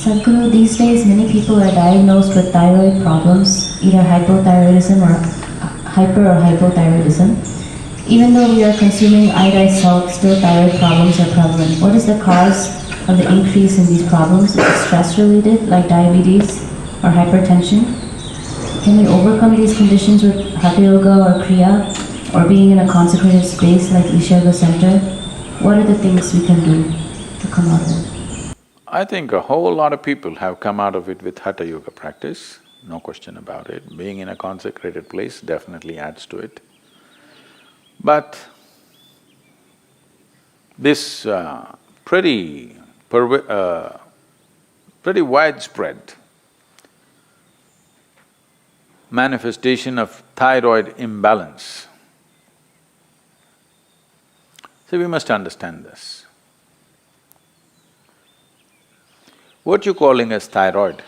Sadhguru, these days many people are diagnosed with thyroid problems, either hypothyroidism or hyper or hypothyroidism. Even though we are consuming iodized salt, still thyroid problems are prevalent. What is the cause of the increase in these problems? Is it stress related, like diabetes or hypertension? Can we overcome these conditions with Hatha Yoga or Kriya, or being in a consecrated space like Isha Yoga Center? What are the things we can do to come out of it? I think a whole lot of people have come out of it with Hatha Yoga practice, no question about it. Being in a consecrated place definitely adds to it. But this pretty widespread manifestation of thyroid imbalance. So we must understand this. What you're calling as thyroid,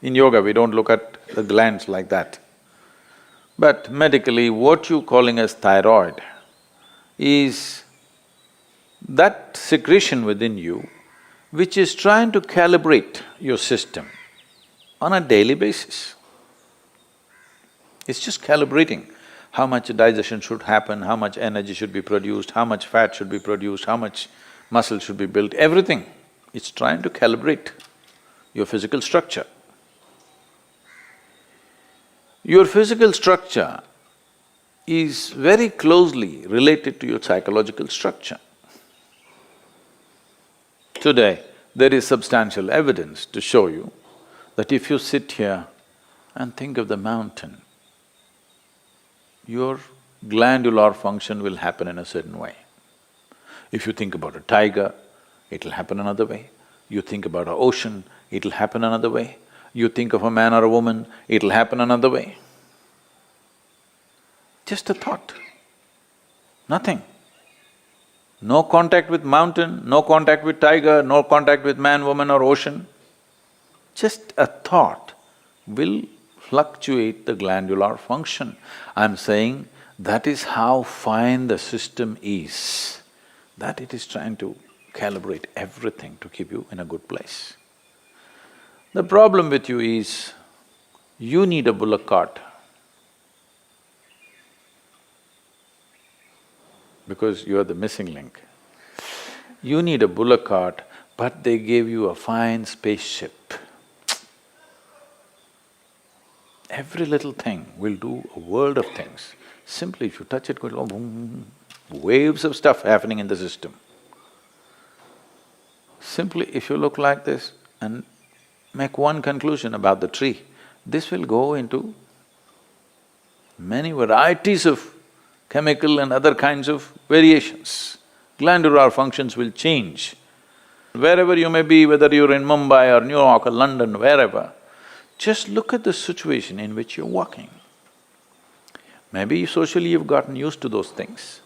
in yoga we don't look at the glands like that. But medically, what you're calling as thyroid is that secretion within you which is trying to calibrate your system on a daily basis. It's just calibrating how much digestion should happen, how much energy should be produced, how much fat should be produced, how much muscle should be built, everything. It's trying to calibrate your physical structure. Your physical structure is very closely related to your psychological structure. Today, there is substantial evidence to show you that if you sit here and think of the mountain, your glandular function will happen in a certain way. If you think about a tiger, it'll happen another way. You think about an ocean, it'll happen another way. You think of a man or a woman, it'll happen another way. Just a thought, nothing. No contact with mountain, no contact with tiger, no contact with man, woman or ocean. Just a thought will fluctuate the glandular function. I'm saying that is how fine the system is, that it is trying to calibrate everything to keep you in a good place. The problem with you is, you need a bullock cart because you are the missing link. You need a bullock cart, but they gave you a fine spaceship. Every little thing will do a world of things. Simply if you touch it, go boom, waves of stuff happening in the system. Simply if you look like this and make one conclusion about the tree, this will go into many varieties of chemical and other kinds of variations. Glandular functions will change. Wherever you may be, whether you're in Mumbai or New York or London, wherever, just look at the situation in which you're walking. Maybe socially you've gotten used to those things,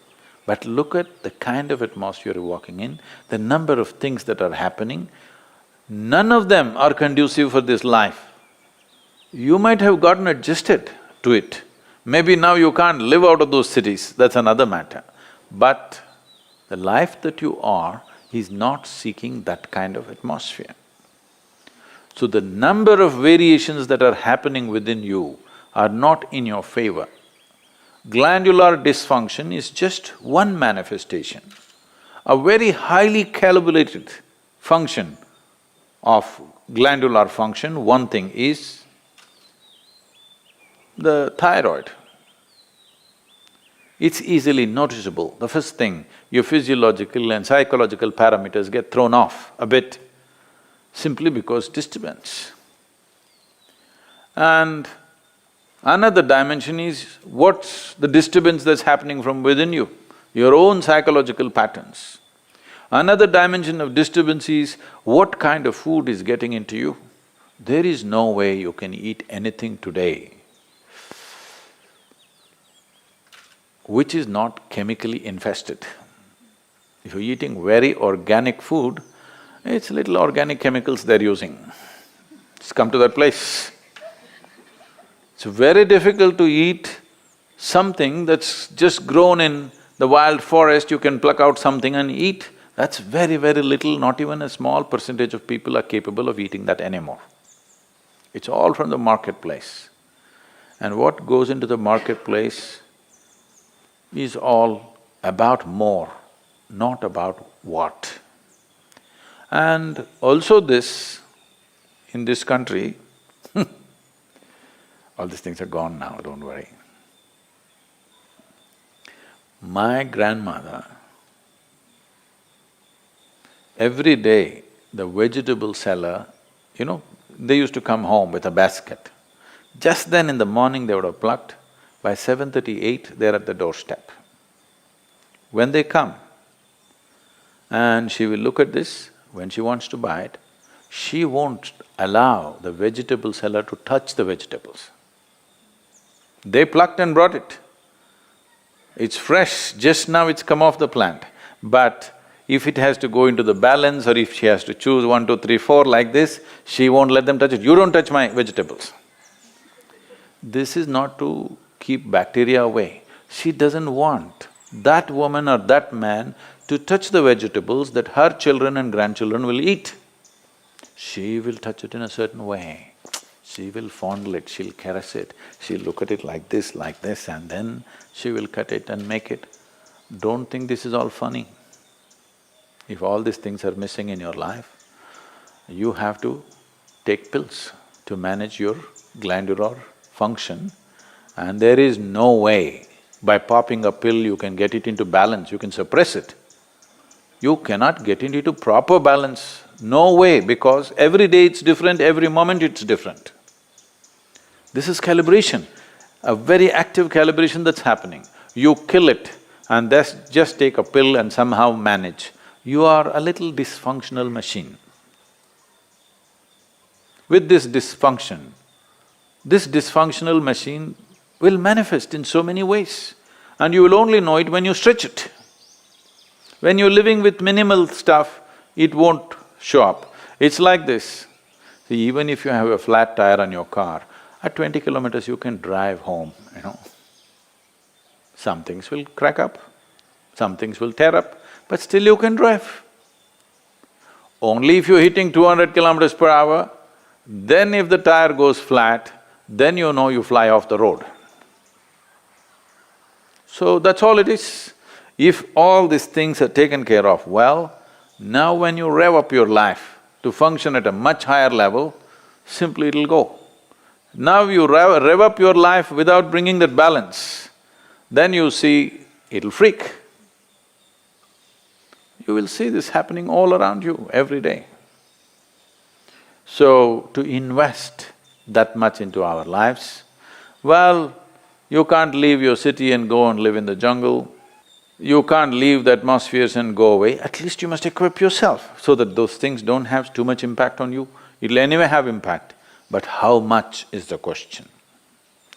but look at the kind of atmosphere you're walking in, the number of things that are happening, none of them are conducive for this life. You might have gotten adjusted to it. Maybe now you can't live out of those cities, that's another matter. But the life that you are is not seeking that kind of atmosphere. So the number of variations that are happening within you are not in your favor. Glandular dysfunction is just one manifestation. A very highly calibrated function of glandular function, one thing is the thyroid. It's easily noticeable. The first thing, your physiological and psychological parameters get thrown off a bit simply because disturbance. And another dimension is what's the disturbance that's happening from within you, your own psychological patterns. Another dimension of disturbance is what kind of food is getting into you. There is no way you can eat anything today which is not chemically infested. If you're eating very organic food, it's little organic chemicals they're using. It's come to that place. It's very difficult to eat something that's just grown in the wild forest. You can pluck out something and eat. That's very, very little, not even a small percentage of people are capable of eating that anymore. It's all from the marketplace. And what goes into the marketplace is all about more, not about what. And also this, in this country, all these things are gone now, don't worry. My grandmother, every day the vegetable seller, they used to come home with a basket. Just then in the morning they would have plucked, by 7:38 they're at the doorstep. When they come, and she will look at this, when she wants to buy it, she won't allow the vegetable seller to touch the vegetables. They plucked and brought it. It's fresh, just now it's come off the plant. But if it has to go into the balance or if she has to choose 1, 2, 3, 4 like this, she won't let them touch it. You don't touch my vegetables. This is not to keep bacteria away. She doesn't want that woman or that man to touch the vegetables that her children and grandchildren will eat. She will touch it in a certain way. She will fondle it, she'll caress it, she'll look at it like this, and then she will cut it and make it. Don't think this is all funny. If all these things are missing in your life, you have to take pills to manage your glandular function, and there is no way by popping a pill you can get it into balance, you can suppress it. You cannot get it into proper balance, no way, because every day it's different, every moment it's different. This is calibration, a very active calibration that's happening. You kill it and just take a pill and somehow manage. You are a little dysfunctional machine. With this dysfunctional machine will manifest in so many ways, and you will only know it when you stretch it. When you're living with minimal stuff, it won't show up. It's like this. See, even if you have a flat tire on your car, at 20 kilometers you can drive home, Some things will crack up, some things will tear up, but still you can drive. Only if you're hitting 200 kilometers per hour, then if the tire goes flat, then you know you fly off the road. So that's all it is. If all these things are taken care of well, now when you rev up your life to function at a much higher level, simply it'll go. Now you rev up your life without bringing that balance, then you see it'll freak. You will see this happening all around you every day. So, to invest that much into our lives, well, you can't leave your city and go and live in the jungle. You can't leave the atmospheres and go away. At least you must equip yourself so that those things don't have too much impact on you. It'll anyway have impact, but how much is the question?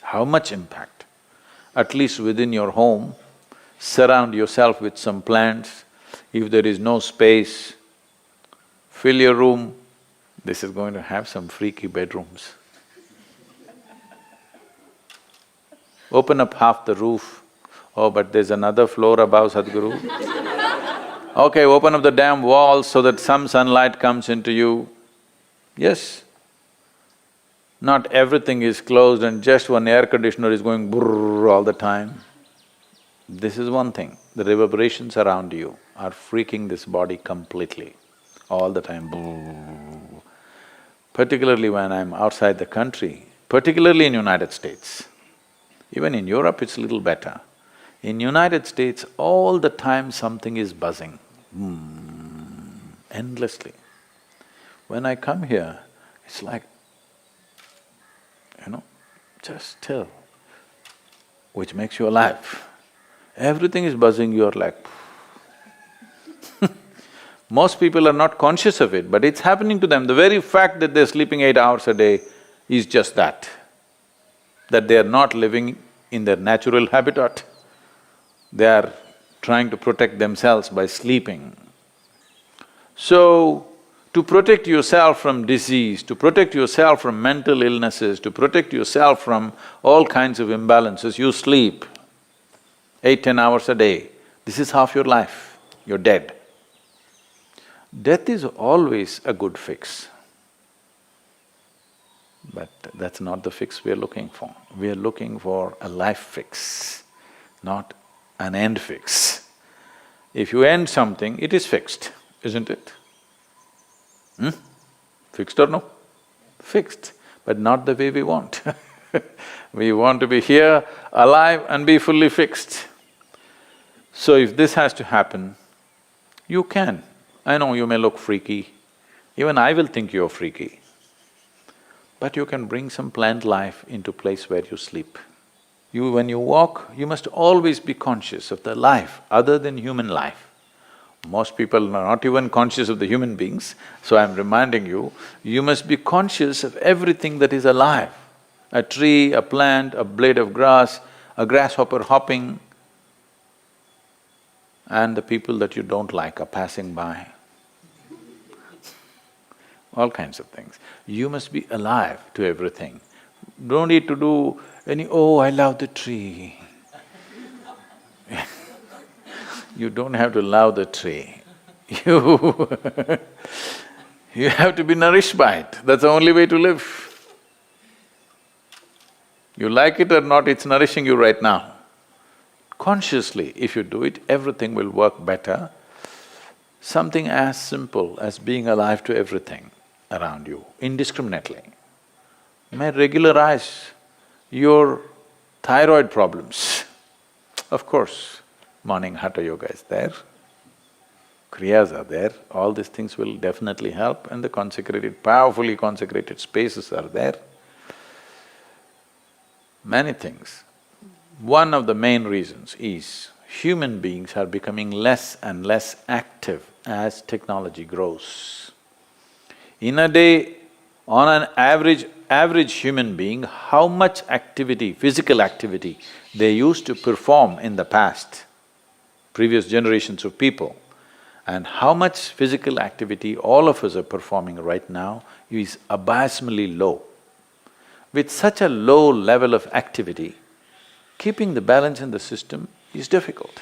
How much impact? At least within your home, surround yourself with some plants. If there is no space, fill your room. This is going to have some freaky bedrooms. Open up half the roof. Oh, but there's another floor above, Sadhguru. Okay, open up the damn walls so that some sunlight comes into you. Yes. Not everything is closed and just one air conditioner is going brrrr all the time. This is one thing, the reverberations around you are freaking this body completely, all the time, brrrr. Particularly when I'm outside the country, particularly in United States. Even in Europe it's a little better. In United States, all the time something is buzzing, endlessly. When I come here, it's like, just still, which makes you alive. Everything is buzzing, you're like Most people are not conscious of it, but it's happening to them. The very fact that they're sleeping 8 hours a day is just that they are not living in their natural habitat. They are trying to protect themselves by sleeping. So, to protect yourself from disease, to protect yourself from mental illnesses, to protect yourself from all kinds of imbalances, you sleep 8, 10 hours a day. This is half your life, you're dead. Death is always a good fix. But that's not the fix we are looking for. We are looking for a life fix, not an end fix. If you end something, it is fixed, isn't it? Fixed or no? Fixed, but not the way we want. We want to be here, alive and be fully fixed. So if this has to happen, you can. I know you may look freaky, even I will think you're freaky. But you can bring some plant life into place where you sleep. When you walk, you must always be conscious of the life other than human life. Most people are not even conscious of the human beings, so I'm reminding you, you must be conscious of everything that is alive. A tree, a plant, a blade of grass, a grasshopper hopping, and the people that you don't like are passing by. All kinds of things. You must be alive to everything. Don't need to do any, oh, I love the tree. You don't have to love the tree. You have to be nourished by it. That's the only way to live. You like it or not, it's nourishing you right now. Consciously, if you do it, everything will work better. Something as simple as being alive to everything around you, indiscriminately, may regularize your thyroid problems. Of course, morning hatha yoga is there, kriyas are there, all these things will definitely help, and the consecrated, powerfully consecrated spaces are there. Many things. One of the main reasons is human beings are becoming less and less active as technology grows. In a day, on an average human being, how much activity, physical activity they used to perform in the past, previous generations of people, and how much physical activity all of us are performing right now is abysmally low. With such a low level of activity, keeping the balance in the system is difficult.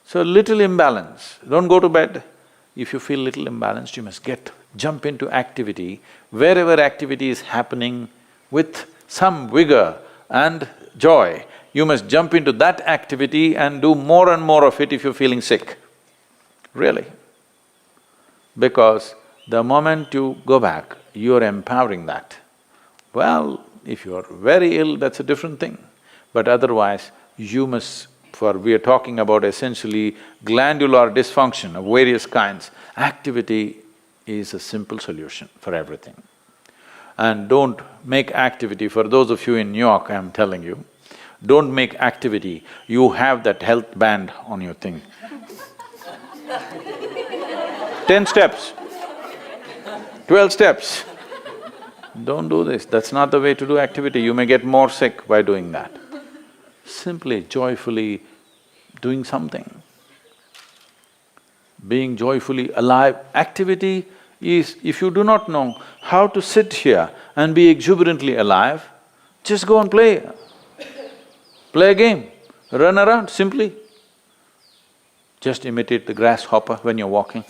So little imbalance, don't go to bed. If you feel little imbalanced, you must jump into activity. Wherever activity is happening with some vigor and joy, you must jump into that activity and do more and more of it if you're feeling sick. Really. Because the moment you go back, you're empowering that. Well, if you're very ill, that's a different thing. But otherwise, you must… we are talking about essentially glandular dysfunction of various kinds. Activity is a simple solution for everything. And don't make activity, for those of you in New York, I'm telling you, don't make activity, you have that health band on your thing. 10 steps, 12 steps. Don't do this, that's not the way to do activity, you may get more sick by doing that. Simply, joyfully doing something. Being joyfully alive. Activity is, if you do not know how to sit here and be exuberantly alive, just go and play. Play a game, run around simply. Just imitate the grasshopper when you're walking.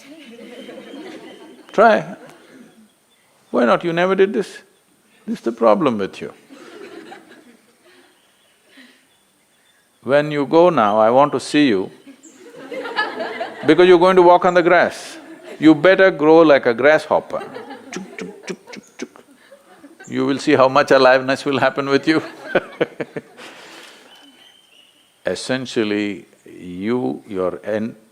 Try. Why not? You never did this? This is the problem with you. When you go now, I want to see you because you're going to walk on the grass. You better grow like a grasshopper. Chuk, chuk, chuk, chuk, chuk. You will see how much aliveness will happen with you. Essentially, your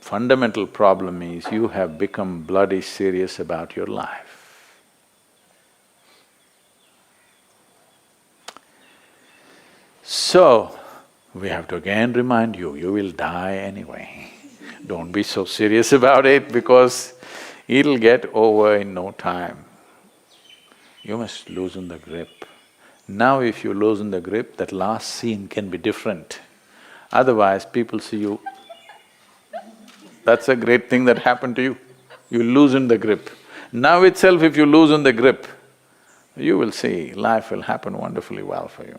fundamental problem is you have become bloody serious about your life. So, we have to again remind you, you will die anyway. Don't be so serious about it because it'll get over in no time. You must loosen the grip. Now if you loosen the grip, that last scene can be different. Otherwise, people see you, that's a great thing that happened to you. You loosen the grip. Now itself if you loosen the grip, you will see life will happen wonderfully well for you.